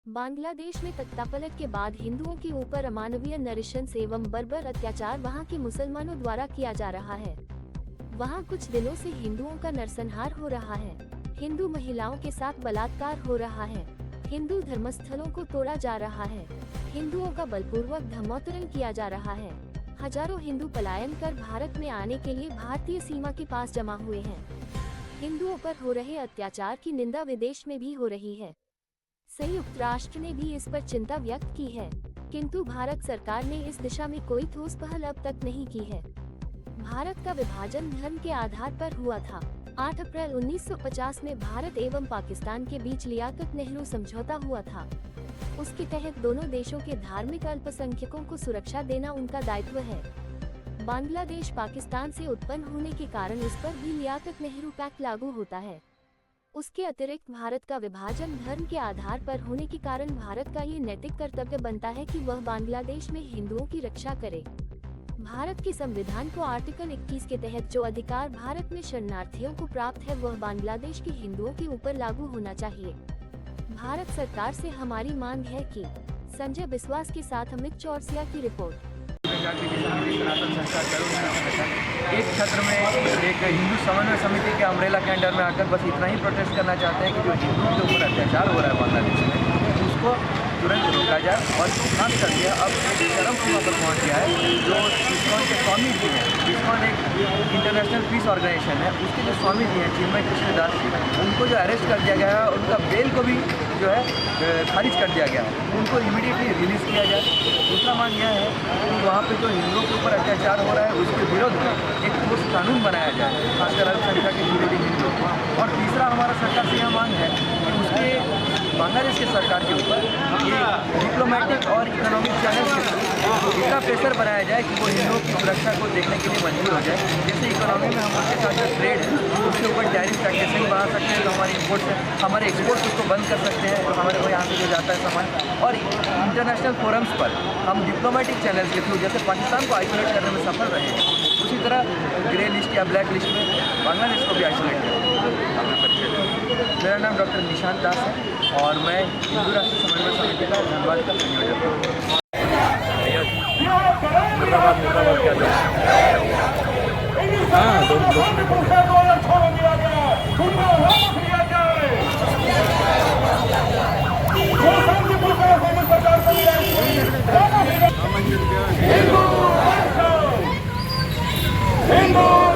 बांग्लादेश में तख्तापलट के बाद हिंदुओं के ऊपर अमानवीय नृशंस एवं बर्बर अत्याचार वहां के मुसलमानों द्वारा किया जा रहा है। वहां कुछ दिनों से हिंदुओं का नरसंहार हो रहा है। हिंदू महिलाओं के साथ बलात्कार हो रहा है। हिंदू धर्मस्थलों को तोड़ा जा रहा है। हिंदुओं का बलपूर्वक धर्मांतरण किया जा रहा है। हजारों हिंदू पलायन कर भारत में आने के लिए भारतीय सीमा के पास जमा हुए हैं। हिंदुओं पर हो रहे अत्याचार की निंदा विदेश में भी हो रही है। संयुक्त राष्ट्र ने भी इस पर चिंता व्यक्त की है, किंतु भारत सरकार ने इस दिशा में कोई ठोस पहल अब तक नहीं की है। भारत का विभाजन धर्म के आधार पर हुआ था। 8 अप्रैल 1950 में भारत एवं पाकिस्तान के बीच लियाकत नेहरू समझौता हुआ था। उसके तहत दोनों देशों के धार्मिक अल्पसंख्यकों को सुरक्षा देना उनका दायित्व है। बांग्लादेश पाकिस्तान से उत्पन्न होने के कारण इस पर भी लियाकत नेहरू पैक्ट लागू होता है। उसके अतिरिक्त भारत का विभाजन धर्म के आधार पर होने के कारण भारत का ये नैतिक कर्तव्य बनता है कि वह बांग्लादेश में हिंदुओं की रक्षा करे। भारत के संविधान को आर्टिकल 21 के तहत जो अधिकार भारत में शरणार्थियों को प्राप्त है वह बांग्लादेश के हिंदुओं के ऊपर लागू होना चाहिए। भारत सरकार से हमारी मांग है कि संजय बिस्वास के साथ अमित चौरसिया की रिपोर्ट। सनातन संस्था करुण एक छत्र में एक हिंदू समन्वय समिति के अम्ब्रेला के अंडर में आकर बस इतना ही प्रोटेस्ट करना चाहते हैं कि जो हिंदुओं के ऊपर अत्याचार हो रहा है बांग्लादेश में उसको तुरंत रोका जाए। और खास करके अब एक चरम सीमा पर पहुँच गया है। जो इस्कॉन के स्वामी जी हैं, इस्कॉन एक इंटरनेशनल पीस ऑर्गेनाइजेशन है, उसके जो स्वामी जी हैं चिन्मय कृष्णदास जी, उनको जो अरेस्ट कर दिया गया है उनका बेल को भी जो है खारिज कर दिया गया है, उनको इमीडिएटली रिलीज़ किया जाए। दूसरा मांग यह है कि वहाँ पे जो हिंदुओं के ऊपर अत्याचार हो रहा है उसके विरोध में एक ठोस कानून बनाया जाए, खासकर अल्पसंख्यक के विरोधी हिंदुओं को। और तीसरा हमारा सरकार से यह मांग है कि उसके बांग्लादेश की सरकार के ऊपर ये डिप्लोमेटिक और इकोनॉमिक चैनल के थ्रू इतना प्रेशर बनाया जाए कि वो हिंदुओं की सुरक्षा को देखने के लिए मजबूर हो जाए। जैसे इकोनॉमी में हम उनके साथ जो ट्रेड है उसके ऊपर टैरिफ टैक्सेशन बढ़ा सकते हैं, तो हमारे इम्पोर्ट से हमारे एक्सपोर्ट उसको बंद कर सकते हैं, तो हमारे को यहाँ से जो जाता है सामान। और इंटरनेशनल फोरम्स पर हम डिप्लोमेटिक चैनल्स के थ्रू जैसे पाकिस्तान को आइसोलेट करने में सफल रहे हैं, उसी तरह ग्रे लिस्ट या ब्लैक लिस्ट में बांग्लादेश को भी आइसोलेट करें। मेरा नाम डॉक्टर निशांत दास है और मैं हिंदू राष्ट्र समन्वय समिति का धनबाद का संयोजक हूँ। Hindu!